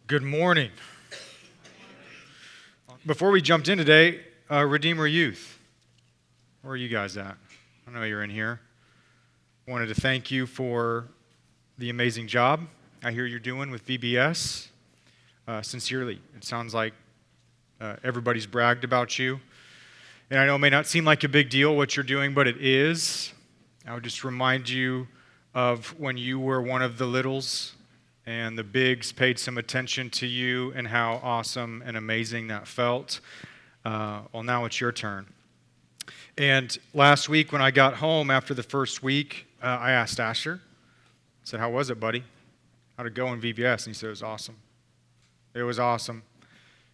Good morning. Before we jumped in today, Redeemer Youth, where are you guys at? I know you're in here. I wanted to thank you for the amazing job I hear you're doing with VBS. Sincerely, it sounds like everybody's bragged about you. And I know it may not seem like a big deal what you're doing, but it is. I would just remind you of when you were one of the littles and the bigs paid some attention to you and how awesome and amazing that felt. Well, now it's your turn. And last week when I got home after the first week, I asked Asher, I said, "How was it, buddy? How'd it go in VBS?" And he said, "It was awesome. It was awesome."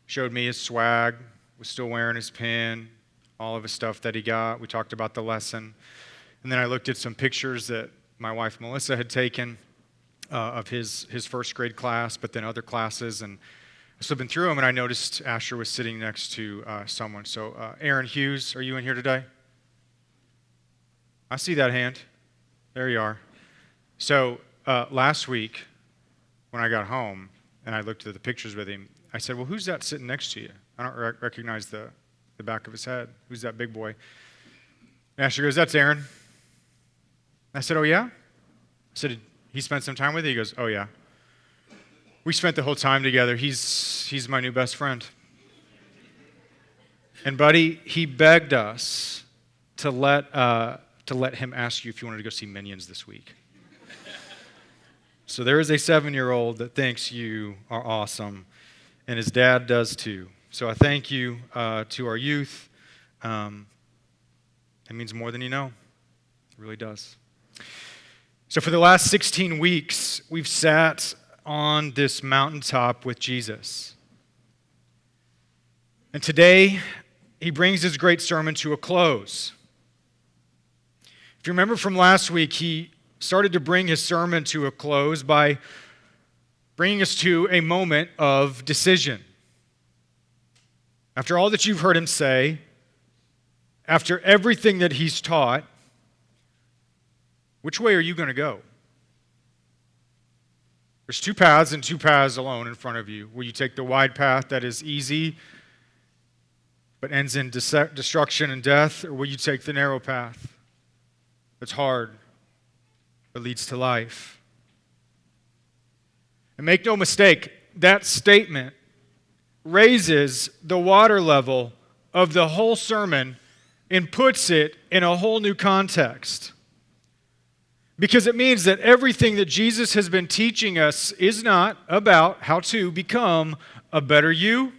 Showed me his swag, was still wearing his pin, all of his stuff that he got. We talked about the lesson. And then I looked at some pictures that my wife Melissa had taken of his first grade class, but then other classes, and I was flipping through them, and I noticed Asher was sitting next to someone. So, Aaron Hughes, are you in here today? I see that hand. There you are. So, last week, when I got home, and I looked at the pictures with him, I said, "Well, who's that sitting next to you? I don't recognize the back of his head. Who's that big boy?" And Asher goes, "That's Aaron." I said, "Oh, yeah?" I said, "He spent some time with you?" He goes, "Oh, yeah. We spent the whole time together. He's my new best friend." And buddy, he begged us to let him ask you if you wanted to go see Minions this week. So there is a 7-year-old that thinks you are awesome, and his dad does too. So I thank you to our youth. It means more than you know. It really does. So for the last 16 weeks, we've sat on this mountaintop with Jesus. And today, he brings his great sermon to a close. If you remember from last week, he started to bring his sermon to a close by bringing us to a moment of decision. After all that you've heard him say, after everything that he's taught, which way are you going to go? There's two paths and two paths alone in front of you. Will you take the wide path that is easy but ends in destruction and death, or will you take the narrow path that's hard but leads to life? And make no mistake, that statement raises the water level of the whole sermon and puts it in a whole new context. Because it means that everything that Jesus has been teaching us is not about how to become a better you.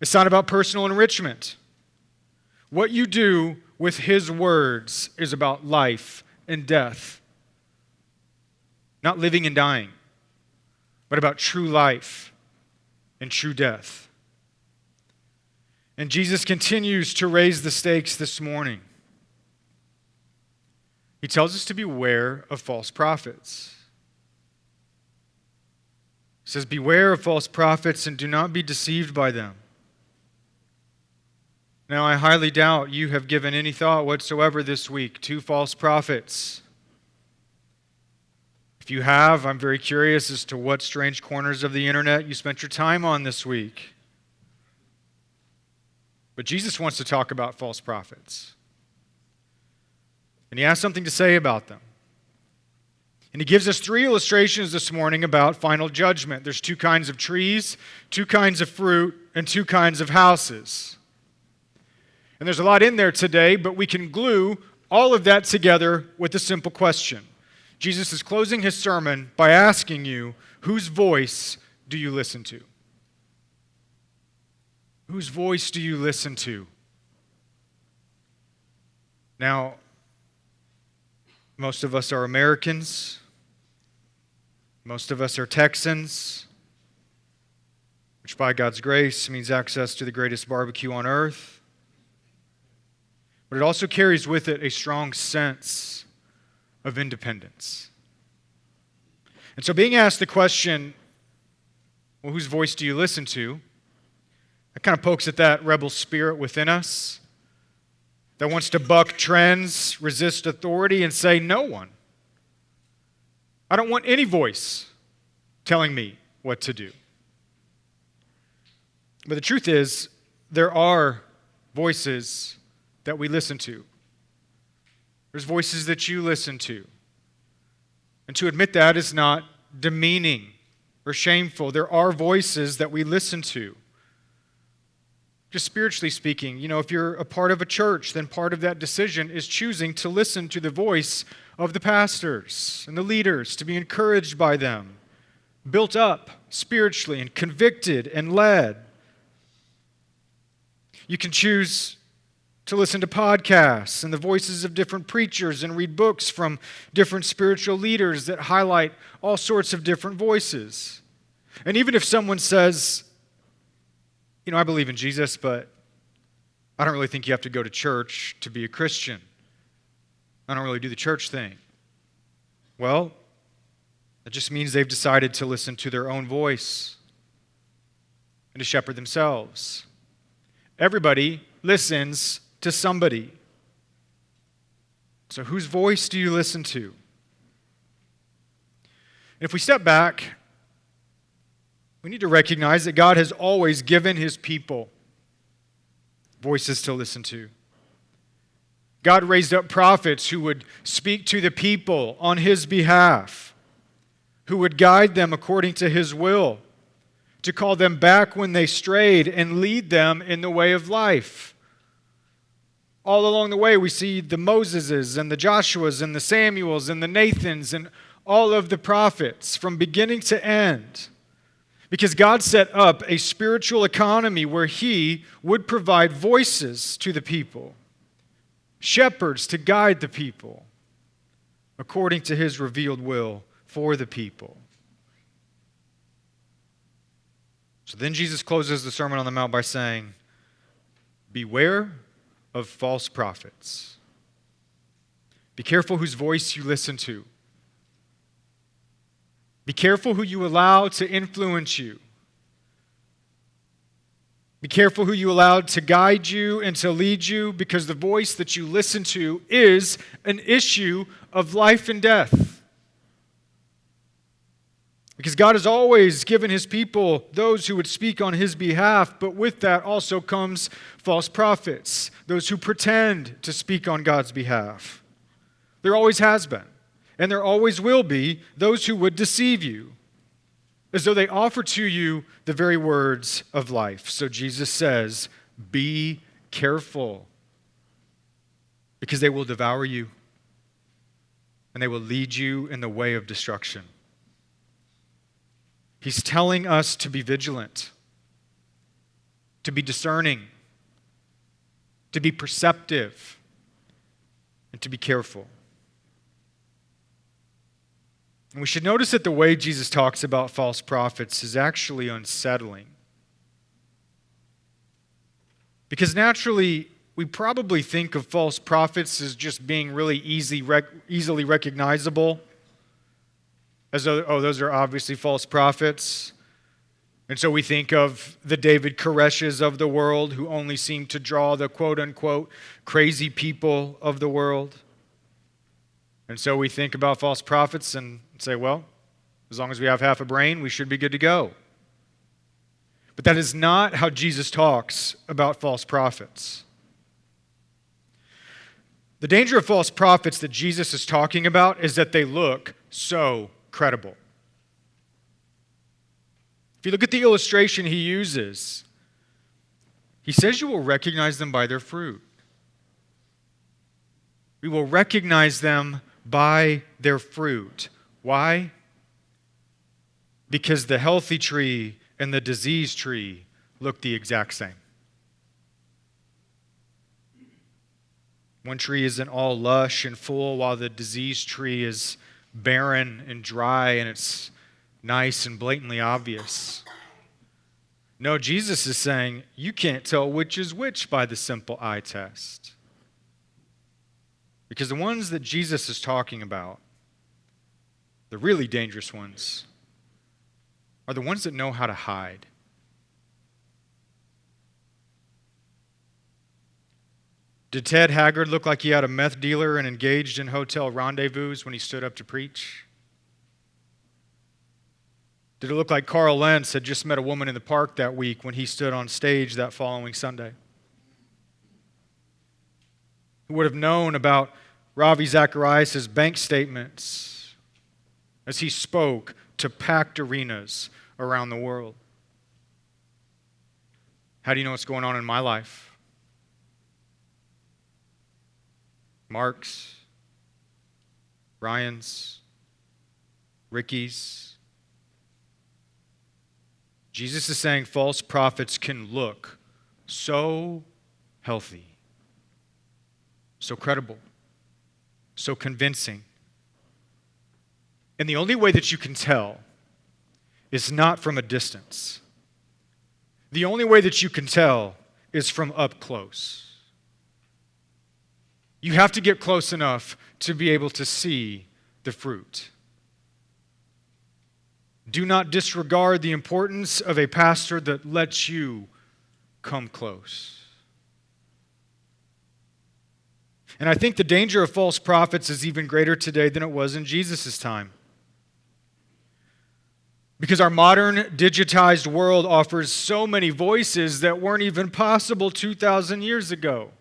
It's not about personal enrichment. What you do with his words is about life and death. Not living and dying, but about true life and true death. And Jesus continues to raise the stakes this morning. He tells us to beware of false prophets. He says, "Beware of false prophets and do not be deceived by them." Now, I highly doubt you have given any thought whatsoever this week to false prophets. If you have, I'm very curious as to what strange corners of the internet you spent your time on this week. But Jesus wants to talk about false prophets. And he has something to say about them. And he gives us 3 illustrations this morning about final judgment. There's 2 kinds of trees, 2 kinds of fruit, and 2 kinds of houses. And there's a lot in there today, but we can glue all of that together with a simple question. Jesus is closing his sermon by asking you, whose voice do you listen to? Whose voice do you listen to? Now, most of us are Americans. Most of us are Texans, which by God's grace means access to the greatest barbecue on earth. But it also carries with it a strong sense of independence. And so being asked the question, well, whose voice do you listen to? That kind of pokes at that rebel spirit within us that wants to buck trends, resist authority, and say, no one. I don't want any voice telling me what to do. But the truth is, there are voices that we listen to. There's voices that you listen to. And to admit that is not demeaning or shameful. There are voices that we listen to. Just spiritually speaking, if you're a part of a church, then part of that decision is choosing to listen to the voice of the pastors and the leaders, to be encouraged by them, built up spiritually and convicted and led. You can choose to listen to podcasts and the voices of different preachers and read books from different spiritual leaders that highlight all sorts of different voices. And even if someone says, I believe in Jesus, but I don't really think you have to go to church to be a Christian. I don't really do the church thing. Well, that just means they've decided to listen to their own voice and to shepherd themselves. Everybody listens to somebody. So whose voice do you listen to? And if we step back, we need to recognize that God has always given His people voices to listen to. God raised up prophets who would speak to the people on His behalf, who would guide them according to His will, to call them back when they strayed and lead them in the way of life. All along the way, we see the Moseses and the Joshuas and the Samuels and the Nathans and all of the prophets from beginning to end. Because God set up a spiritual economy where He would provide voices to the people, shepherds to guide the people according to His revealed will for the people. So then Jesus closes the Sermon on the Mount by saying, beware of false prophets. Be careful whose voice you listen to. Be careful who you allow to influence you. Be careful who you allow to guide you and to lead you, because the voice that you listen to is an issue of life and death. Because God has always given His people those who would speak on His behalf, but with that also comes false prophets, those who pretend to speak on God's behalf. There always has been. And there always will be those who would deceive you, as though they offer to you the very words of life. So Jesus says, be careful, because they will devour you, and they will lead you in the way of destruction. He's telling us to be vigilant, to be discerning, to be perceptive, and to be careful. And we should notice that the way Jesus talks about false prophets is actually unsettling. Because naturally, we probably think of false prophets as just being really easily recognizable, as though, those are obviously false prophets. And so we think of the David Koreshes of the world, who only seem to draw the quote-unquote crazy people of the world. And so we think about false prophets and say, well, as long as we have half a brain, we should be good to go. But that is not how Jesus talks about false prophets. The danger of false prophets that Jesus is talking about is that they look so credible. If you look at the illustration he uses, he says you will recognize them by their fruit. We will recognize them by their fruit. Why? Because the healthy tree and the diseased tree look the exact same. One tree isn't all lush and full, while the diseased tree is barren and dry, and it's nice and blatantly obvious. No, Jesus is saying you can't tell which is which by the simple eye test. Because the ones that Jesus is talking about, the really dangerous ones, are the ones that know how to hide. Did Ted Haggard look like he had a meth dealer and engaged in hotel rendezvous when he stood up to preach? Did it look like Carl Lentz had just met a woman in the park that week when he stood on stage that following Sunday? Who would have known about Ravi Zacharias' bank statements as he spoke to packed arenas around the world? How do you know what's going on in my life? Mark's, Ryan's, Ricky's. Jesus is saying false prophets can look so healthy, so credible, so convincing. And the only way that you can tell is not from a distance. The only way that you can tell is from up close. You have to get close enough to be able to see the fruit. Do not disregard the importance of a pastor that lets you come close. And I think the danger of false prophets is even greater today than it was in Jesus' time. Because our modern digitized world offers so many voices that weren't even possible 2,000 years ago.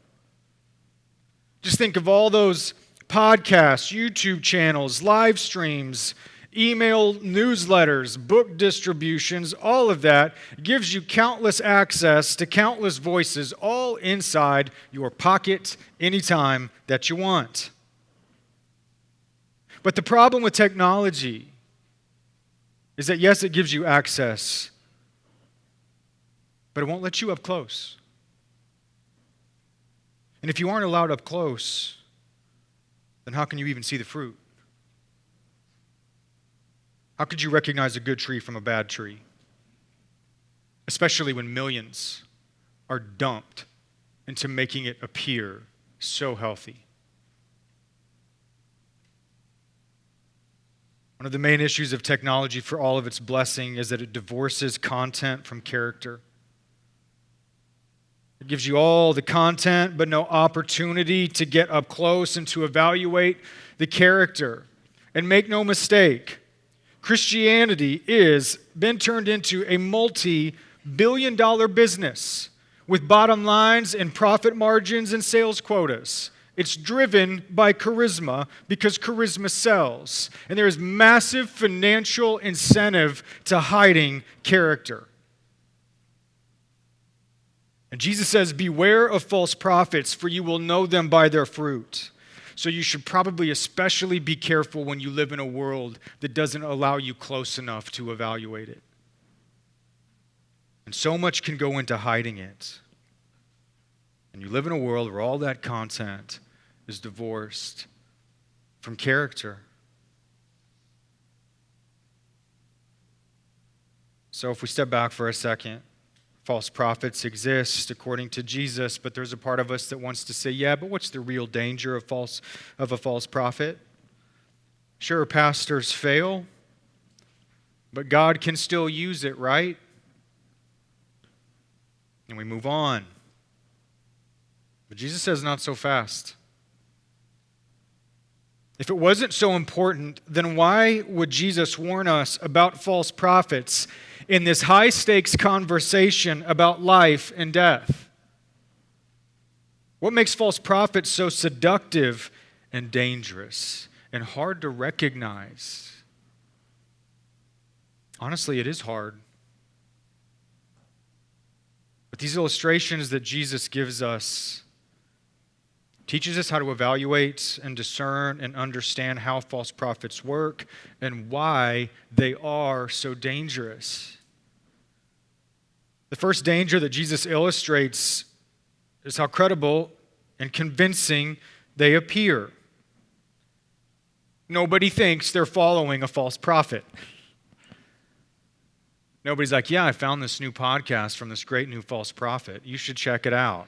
Just think of all those podcasts, YouTube channels, live streams, email newsletters, book distributions, all of that gives you countless access to countless voices, all inside your pocket anytime that you want. But the problem with technology is that, yes, it gives you access, but it won't let you up close. And if you aren't allowed up close, then how can you even see the fruit? How could you recognize a good tree from a bad tree? Especially when millions are dumped into making it appear so healthy. One of the main issues of technology, for all of its blessing, is that it divorces content from character. It gives you all the content, but no opportunity to get up close and to evaluate the character. And make no mistake, Christianity is been turned into a multi-billion-dollar business with bottom lines and profit margins and sales quotas. It's driven by charisma because charisma sells. And there is massive financial incentive to hiding character. And Jesus says, beware of false prophets, for you will know them by their fruit. So you should probably especially be careful when you live in a world that doesn't allow you close enough to evaluate it. And so much can go into hiding it. And you live in a world where all that content is divorced from character. So if we step back for a second, false prophets exist according to Jesus, but there's a part of us that wants to say, yeah, but what's the real danger of a false prophet? Sure, pastors fail, but God can still use it, right? And we move on. But Jesus says not so fast. If it wasn't so important, then why would Jesus warn us about false prophets in this high-stakes conversation about life and death? What makes false prophets so seductive and dangerous and hard to recognize? Honestly, it is hard. But these illustrations that Jesus gives us teaches us how to evaluate and discern and understand how false prophets work and why they are so dangerous. The first danger that Jesus illustrates is how credible and convincing they appear. Nobody thinks they're following a false prophet. Nobody's like, yeah, I found this new podcast from this great new false prophet. You should check it out.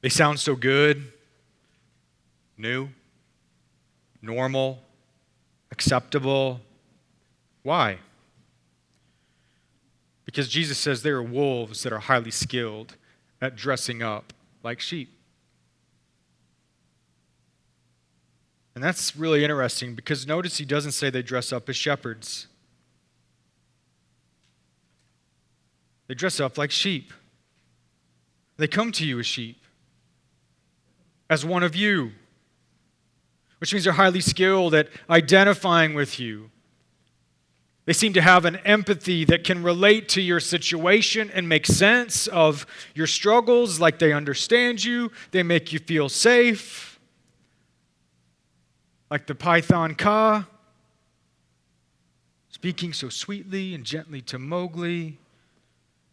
They sound so good, new, normal, acceptable. Why? Because Jesus says there are wolves that are highly skilled at dressing up like sheep. And that's really interesting because notice he doesn't say they dress up as shepherds. They dress up like sheep. They come to you as sheep, as one of you, which means they're highly skilled at identifying with you. They seem to have an empathy that can relate to your situation and make sense of your struggles, like they understand you. They make you feel safe, like the python Ka, speaking so sweetly and gently to Mowgli,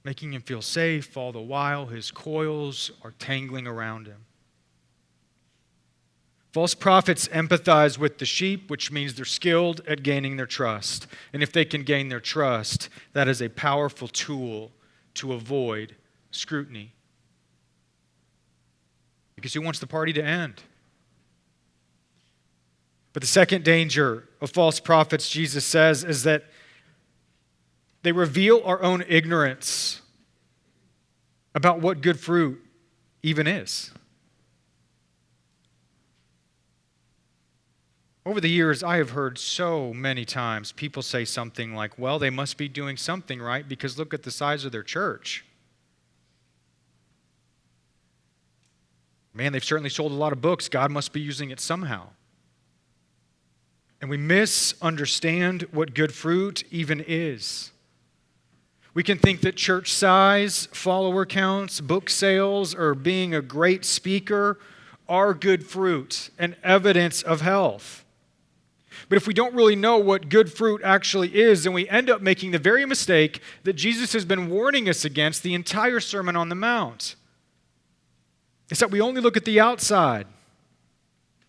making him feel safe all the while his coils are tangling around him. False prophets empathize with the sheep, which means they're skilled at gaining their trust. And if they can gain their trust, that is a powerful tool to avoid scrutiny. Because who wants the party to end? But the second danger of false prophets, Jesus says, is that they reveal our own ignorance about what good fruit even is. Over the years, I have heard so many times people say something like, well, they must be doing something right because look at the size of their church. Man, they've certainly sold a lot of books. God must be using it somehow. And we misunderstand what good fruit even is. We can think that church size, follower counts, book sales, or being a great speaker are good fruit and evidence of health. But if we don't really know what good fruit actually is, then we end up making the very mistake that Jesus has been warning us against the entire Sermon on the Mount. It's that we only look at the outside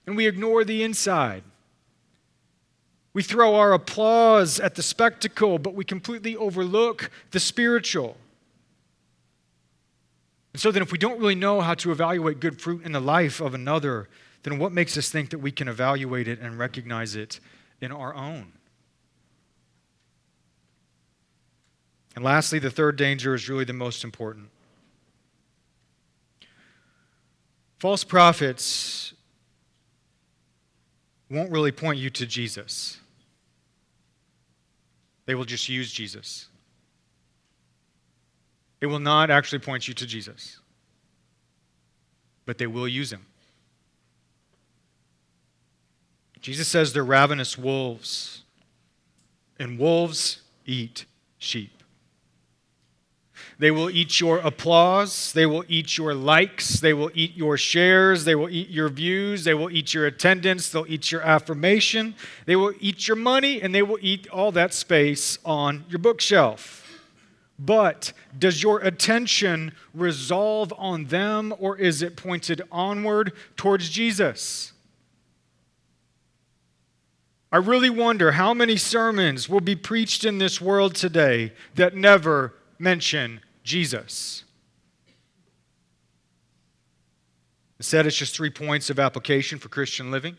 and we ignore the inside. We throw our applause at the spectacle, but we completely overlook the spiritual. And so then if we don't really know how to evaluate good fruit in the life of another, then what makes us think that we can evaluate it and recognize it in our own? And lastly, the third danger is really the most important. False prophets won't really point you to Jesus. They will just use Jesus. They will not actually point you to Jesus, but they will use him. Jesus says they're ravenous wolves, and wolves eat sheep. They will eat your applause. They will eat your likes. They will eat your shares. They will eat your views. They will eat your attendance. They'll eat your affirmation. They will eat your money, and they will eat all that space on your bookshelf. But does your attention resolve on them, or is it pointed onward towards Jesus? I really wonder how many sermons will be preached in this world today that never mention Jesus. Instead, it's just 3 points of application for Christian living.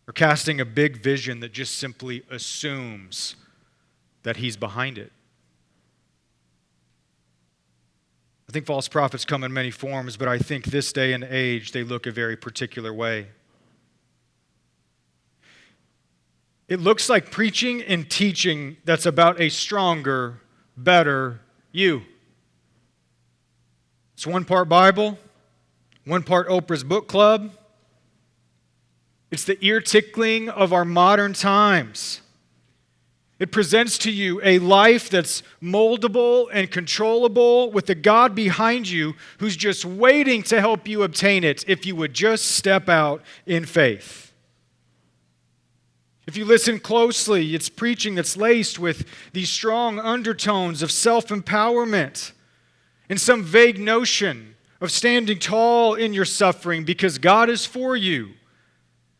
Or casting a big vision that just simply assumes that he's behind it. I think false prophets come in many forms, but I think this day and age they look a very particular way. It looks like preaching and teaching that's about a stronger, better you. It's one part Bible, one part Oprah's book club. It's the ear tickling of our modern times. It presents to you a life that's moldable and controllable with a God behind you who's just waiting to help you obtain it if you would just step out in faith. If you listen closely, it's preaching that's laced with these strong undertones of self-empowerment and some vague notion of standing tall in your suffering because God is for you,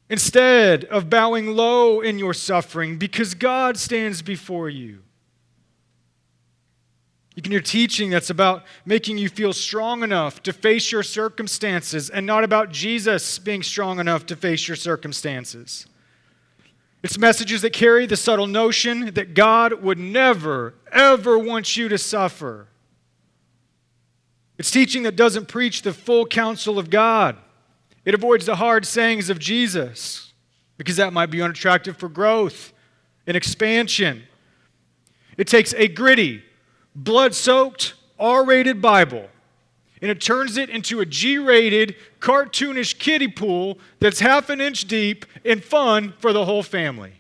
instead of bowing low in your suffering because God stands before you. You can hear teaching that's about making you feel strong enough to face your circumstances and not about Jesus being strong enough to face your circumstances. It's messages that carry the subtle notion that God would never, ever want you to suffer. It's teaching that doesn't preach the full counsel of God It avoids the hard sayings of Jesus because that might be unattractive for growth and expansion. It takes a gritty, blood-soaked, R-rated Bible and it turns it into a G-rated, cartoonish kiddie pool that's half an inch deep and fun for the whole family.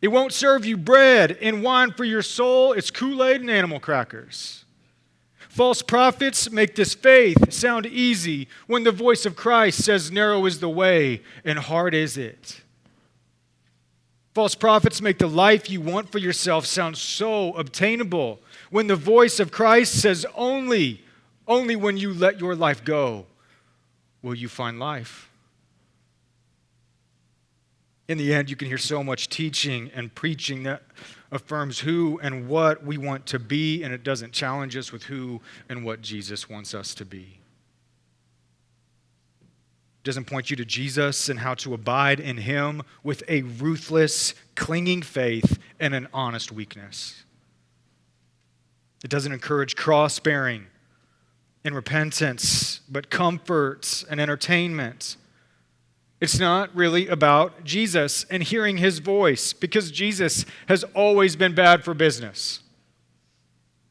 It won't serve you bread and wine for your soul. It's Kool-Aid and animal crackers. False prophets make this faith sound easy when the voice of Christ says narrow is the way and hard is it. False prophets make the life you want for yourself sound so obtainable when the voice of Christ says only when you let your life go will you find life. In the end, you can hear so much teaching and preaching that affirms who and what we want to be, and it doesn't challenge us with who and what Jesus wants us to be. It doesn't point you to Jesus and how to abide in him with a ruthless, clinging faith and an honest weakness. It doesn't encourage cross-bearing and repentance, but comfort and entertainment. It's not really about Jesus and hearing his voice because Jesus has always been bad for business.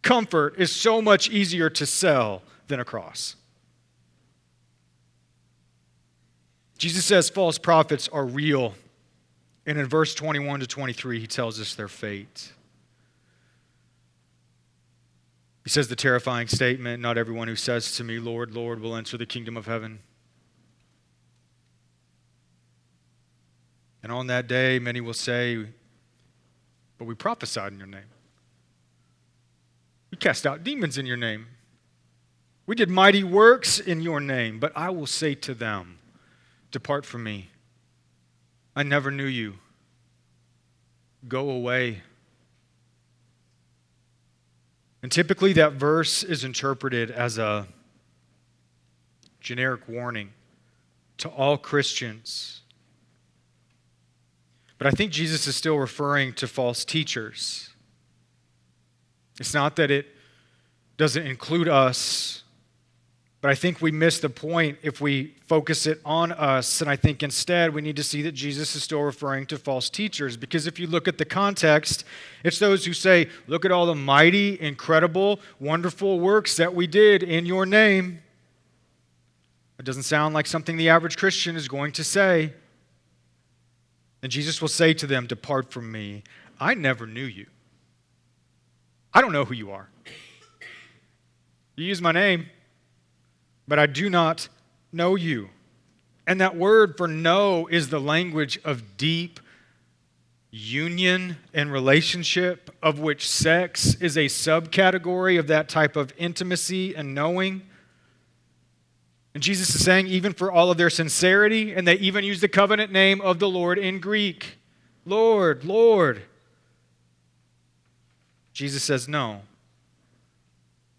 Comfort is so much easier to sell than a cross. Jesus says false prophets are real. And in verse 21 to 23, he tells us their fate. He says the terrifying statement, not everyone who says to me, Lord, Lord, will enter the kingdom of heaven. And on that day, many will say, but we prophesied in your name. We cast out demons in your name. We did mighty works in your name. But I will say to them, depart from me. I never knew you. Go away. And typically that verse is interpreted as a generic warning to all Christians. But I think Jesus is still referring to false teachers. It's not that it doesn't include us, but I think we miss the point if we focus it on us. And I think instead we need to see that Jesus is still referring to false teachers. Because if you look at the context, it's those who say, look at all the mighty, incredible, wonderful works that we did in your name. It doesn't sound like something the average Christian is going to say. And Jesus will say to them, depart from me. I never knew you. I don't know who you are. You use my name, but I do not know you. And that word for know is the language of deep union and relationship, of which sex is a subcategory of that type of intimacy and knowing. And Jesus is saying, even for all of their sincerity, and they even use the covenant name of the Lord in Greek. Lord, Lord. Jesus says, no.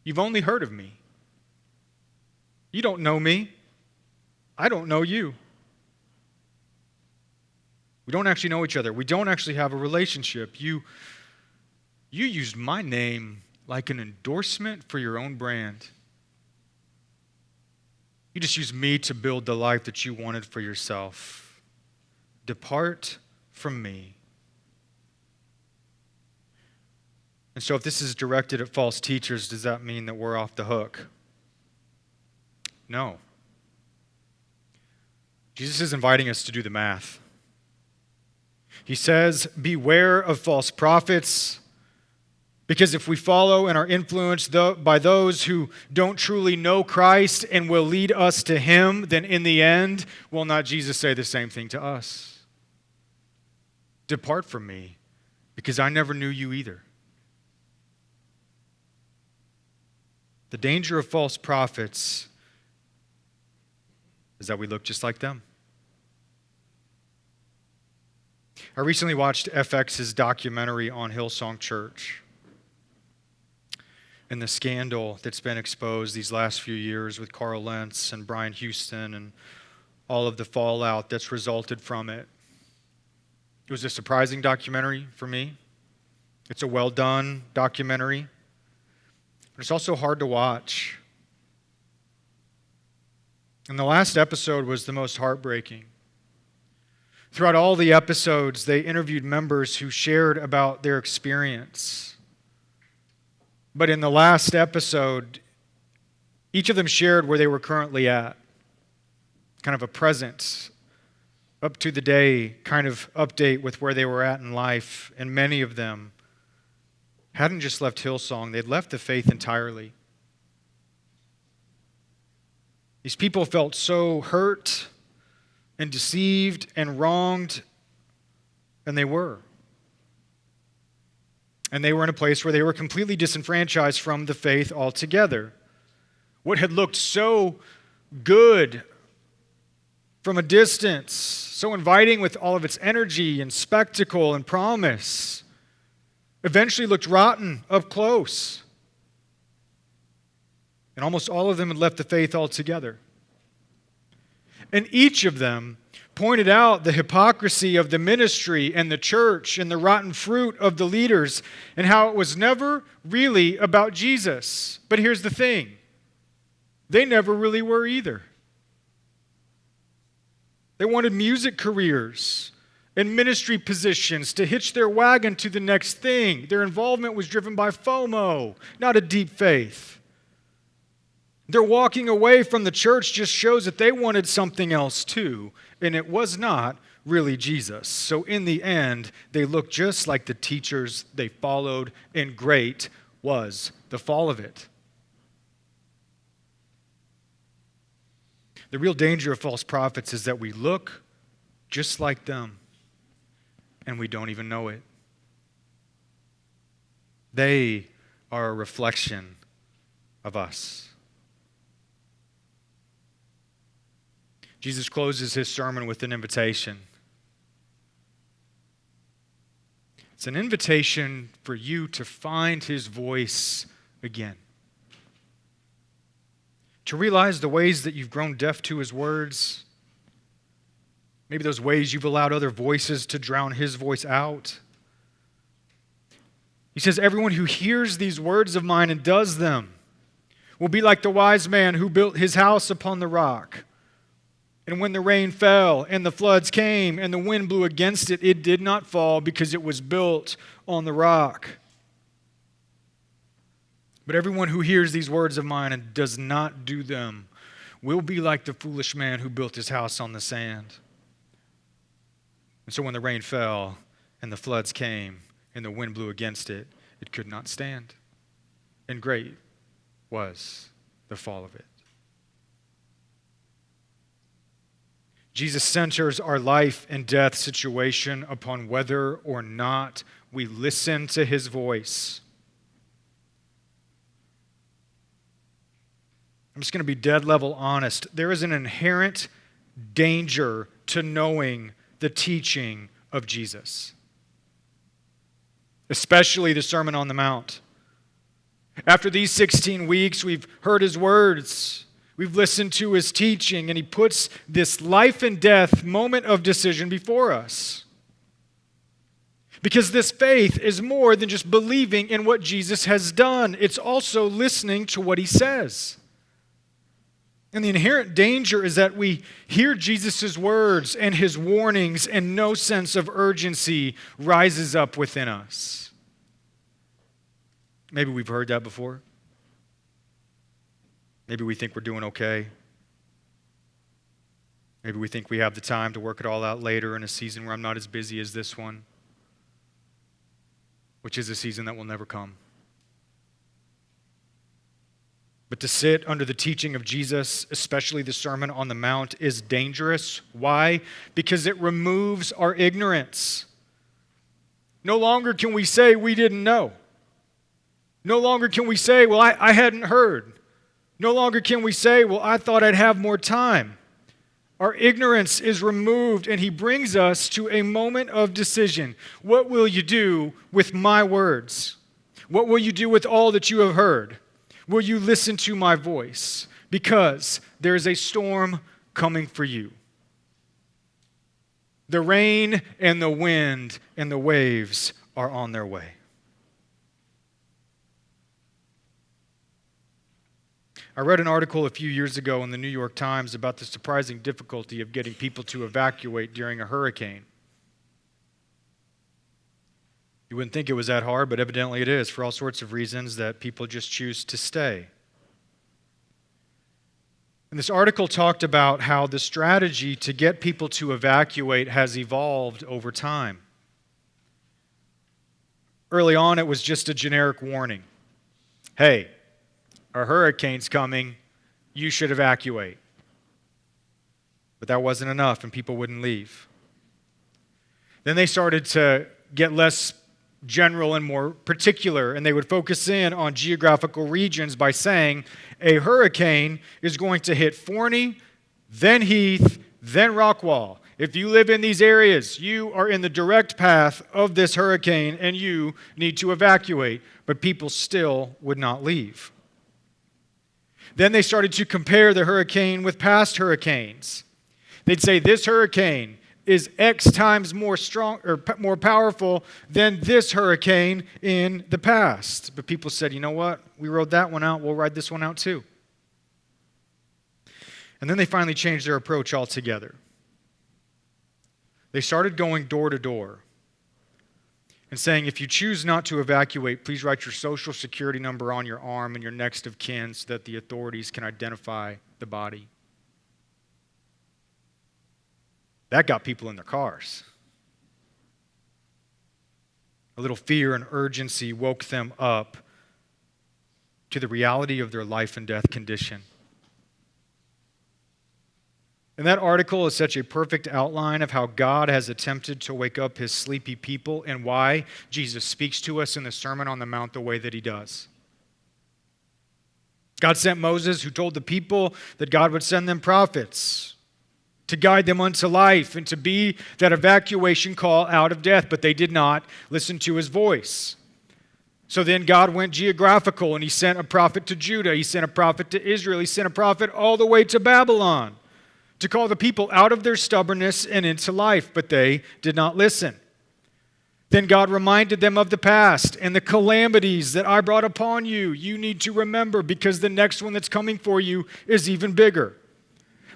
You've only heard of me. You don't know me. I don't know you. We don't actually know each other. We don't actually have a relationship. You used my name like an endorsement for your own brand. You just used me to build the life that you wanted for yourself. Depart from me. And so if this is directed at false teachers, does that mean that we're off the hook? No. Jesus is inviting us to do the math. He says, beware of false prophets, because if we follow and are influenced by those who don't truly know Christ and will lead us to him, then in the end, will not Jesus say the same thing to us? Depart from me, because I never knew you either. The danger of false prophets is that we look just like them. I recently watched FX's documentary on Hillsong Church and the scandal that's been exposed these last few years with Carl Lentz and Brian Houston and all of the fallout that's resulted from it. It was a surprising documentary for me. It's a well-done documentary, but it's also hard to watch. And the last episode was the most heartbreaking. Throughout all the episodes, they interviewed members who shared about their experience. But in the last episode, each of them shared where they were currently at. Kind of a present, up to the day kind of update with where they were at in life. And many of them hadn't just left Hillsong, they'd left the faith entirely. These people felt so hurt and deceived and wronged, and they were. And they were in a place where they were completely disenfranchised from the faith altogether. What had looked so good from a distance, so inviting with all of its energy and spectacle and promise, eventually looked rotten up close. And almost all of them had left the faith altogether. And each of them pointed out the hypocrisy of the ministry and the church and the rotten fruit of the leaders and how it was never really about Jesus. But here's the thing. They never really were either. They wanted music careers and ministry positions to hitch their wagon to the next thing. Their involvement was driven by FOMO, not a deep faith. Their walking away from the church just shows that they wanted something else too, and it was not really Jesus. So in the end, they looked just like the teachers they followed, and great was the fall of it. The real danger of false prophets is that we look just like them, and we don't even know it. They are a reflection of us. Jesus closes his sermon with an invitation. It's an invitation for you to find his voice again. To realize the ways that you've grown deaf to his words. Maybe those ways you've allowed other voices to drown his voice out. He says, everyone who hears these words of mine and does them will be like the wise man who built his house upon the rock. And when the rain fell and the floods came and the wind blew against it, it did not fall because it was built on the rock. But everyone who hears these words of mine and does not do them will be like the foolish man who built his house on the sand. And so when the rain fell and the floods came and the wind blew against it, it could not stand. And great was the fall of it. Jesus centers our life and death situation upon whether or not we listen to his voice. I'm just going to be dead level honest. There is an inherent danger to knowing the teaching of Jesus, especially the Sermon on the Mount. After these 16 weeks, we've heard his words. We've listened to his teaching, and he puts this life and death moment of decision before us. Because this faith is more than just believing in what Jesus has done. It's also listening to what he says. And the inherent danger is that we hear Jesus' words and his warnings, and no sense of urgency rises up within us. Maybe we've heard that before. Maybe we think we're doing okay. Maybe we think we have the time to work it all out later in a season where I'm not as busy as this one, which is a season that will never come. But to sit under the teaching of Jesus, especially the Sermon on the Mount, is dangerous. Why? Because it removes our ignorance. No longer can we say we didn't know. No longer can we say, well, I hadn't heard. No longer can we say, well, I thought I'd have more time. Our ignorance is removed, and he brings us to a moment of decision. What will you do with my words? What will you do with all that you have heard? Will you listen to my voice? Because there is a storm coming for you. The rain and the wind and the waves are on their way. I read an article a few years ago in the New York Times about the surprising difficulty of getting people to evacuate during a hurricane. You wouldn't think it was that hard, but evidently it is for all sorts of reasons that people just choose to stay. And this article talked about how the strategy to get people to evacuate has evolved over time. Early on, it was just a generic warning. Hey, a hurricane's coming, you should evacuate. But that wasn't enough, and people wouldn't leave. Then they started to get less general and more particular, and they would focus in on geographical regions by saying a hurricane is going to hit Forney, then Heath, then Rockwall. If you live in these areas, you are in the direct path of this hurricane and you need to evacuate. But people still would not leave. Then they started to compare the hurricane with past hurricanes. They'd say this hurricane is X times more strong or more powerful than this hurricane in the past. But people said, you know what? We rode that one out. We'll ride this one out too. And then they finally changed their approach altogether. They started going door to door and saying, if you choose not to evacuate, please write your social security number on your arm and your next of kin so that the authorities can identify the body. That got people in their cars. A little fear and urgency woke them up to the reality of their life and death condition. And that article is such a perfect outline of how God has attempted to wake up his sleepy people and why Jesus speaks to us in the Sermon on the Mount the way that he does. God sent Moses, who told the people that God would send them prophets to guide them unto life and to be that evacuation call out of death, but they did not listen to his voice. So then God went geographical and he sent a prophet to Judah, he sent a prophet to Israel, he sent a prophet all the way to Babylon to call the people out of their stubbornness and into life, but they did not listen. Then God reminded them of the past and the calamities that I brought upon you. You need to remember because the next one that's coming for you is even bigger.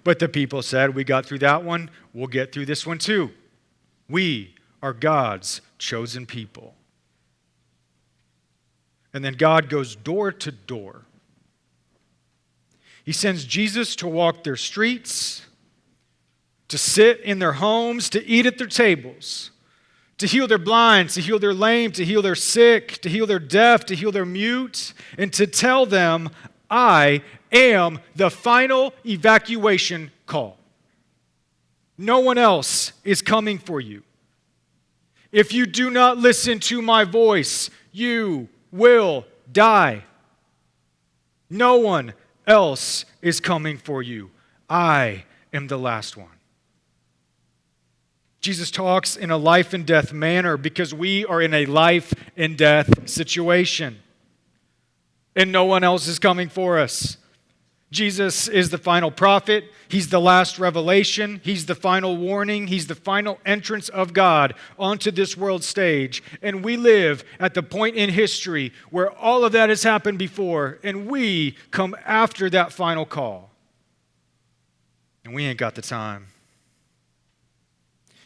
But the people said, we got through that one, we'll get through this one too. We are God's chosen people. And then God goes door to door. He sends Jesus to walk their streets, to sit in their homes, to eat at their tables, to heal their blind, to heal their lame, to heal their sick, to heal their deaf, to heal their mute, and to tell them, I am the final evacuation call. No one else is coming for you. If you do not listen to my voice, you will die. No one else is coming for you. I am the last one. Jesus talks in a life and death manner because we are in a life and death situation. And no one else is coming for us. Jesus is the final prophet. He's the last revelation. He's the final warning. He's the final entrance of God onto this world stage. And we live at the point in history where all of that has happened before, and we come after that final call. And we ain't got the time.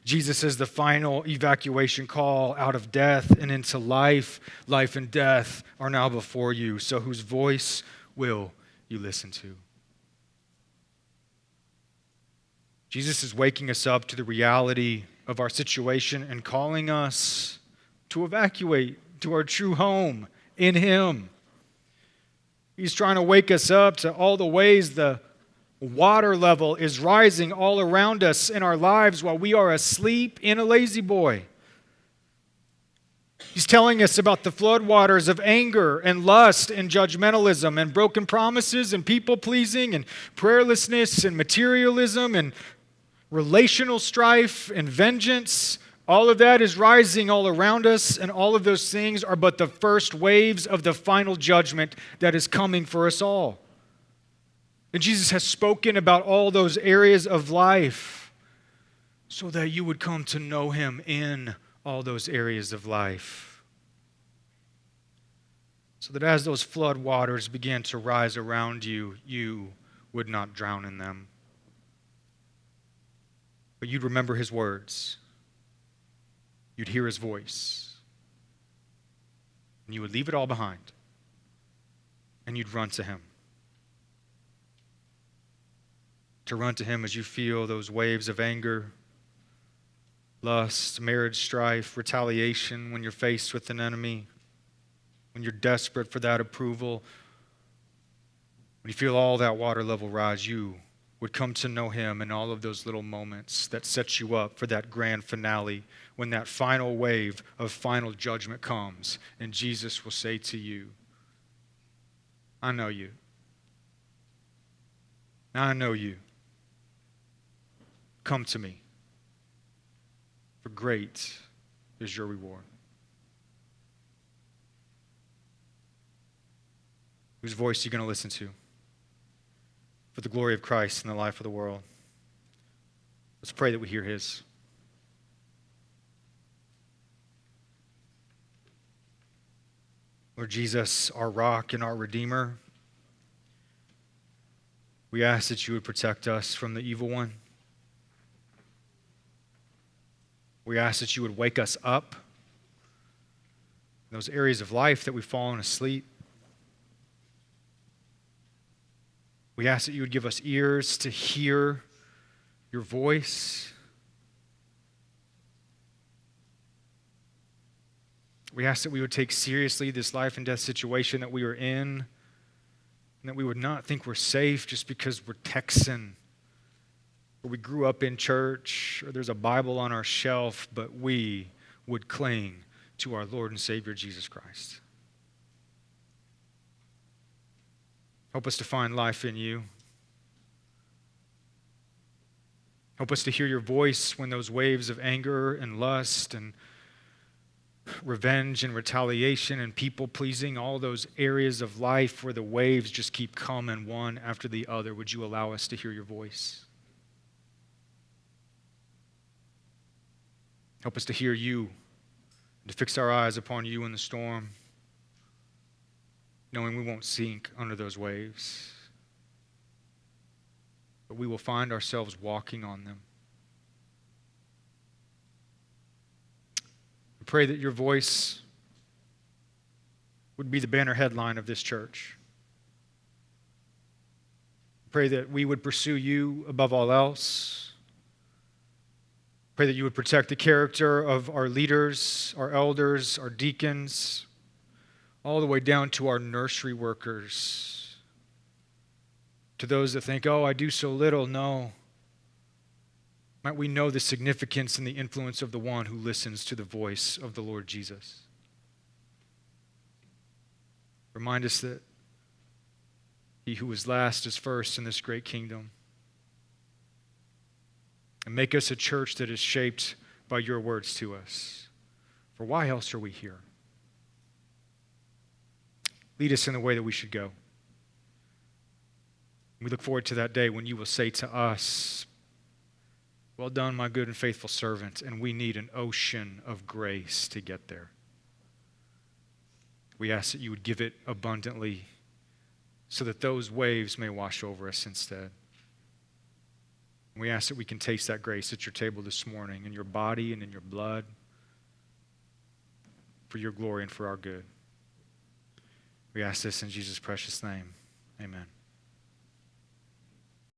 Jesus is the final evacuation call out of death and into life. Life and death are now before you. So whose voice will you listen to? Jesus is waking us up to the reality of our situation and calling us to evacuate to our true home in him. He's trying to wake us up to all the ways the water level is rising all around us in our lives while we are asleep in a lazy boy. He's telling us about the floodwaters of anger and lust and judgmentalism and broken promises and people-pleasing and prayerlessness and materialism and relational strife and vengeance. All of that is rising all around us, and all of those things are but the first waves of the final judgment that is coming for us all. And Jesus has spoken about all those areas of life so that you would come to know him in all those areas of life. so that as those flood waters began to rise around you, you would not drown in them. But you'd remember his words. You'd hear his voice. And you would leave it all behind. And you'd run to him. To run to him as you feel those waves of anger, lust, marriage strife, retaliation when you're faced with an enemy, when you're desperate for that approval, when you feel all that water level rise, you would come to know him in all of those little moments that set you up for that grand finale when that final wave of final judgment comes and Jesus will say to you, I know you. I know you. Come to me, for great is your reward. Whose voice are you going to listen to? For the glory of Christ and the life of the world. Let's pray that we hear his. Lord Jesus, our rock and our Redeemer, we ask that you would protect us from the evil one. We ask that you would wake us up in those areas of life that we've fallen asleep. We ask that you would give us ears to hear your voice. We ask that we would take seriously this life and death situation that we are in, and that we would not think we're safe just because we're Texan, or we grew up in church, or there's a Bible on our shelf, but we would cling to our Lord and Savior Jesus Christ. Help us to find life in you. Help us to hear your voice when those waves of anger and lust and revenge and retaliation and people-pleasing, all those areas of life where the waves just keep coming one after the other, would you allow us to hear your voice? Help us to hear you, to fix our eyes upon you in the storm, knowing we won't sink under those waves, but we will find ourselves walking on them. I pray that your voice would be the banner headline of this church. I pray that we would pursue you above all else. Pray that you would protect the character of our leaders, our elders, our deacons, all the way down to our nursery workers, to those that think, oh, I do so little. No. Might we know the significance and the influence of the one who listens to the voice of the Lord Jesus. Remind us that he who was last is first in this great kingdom. And make us a church that is shaped by your words to us. For why else are we here? Lead us in the way that we should go. We look forward to that day when you will say to us, well done, my good and faithful servant, and we need an ocean of grace to get there. We ask that you would give it abundantly so that those waves may wash over us instead. We ask that we can taste that grace at your table this morning, in your body and in your blood, for your glory and for our good. We ask this in Jesus' precious name. Amen.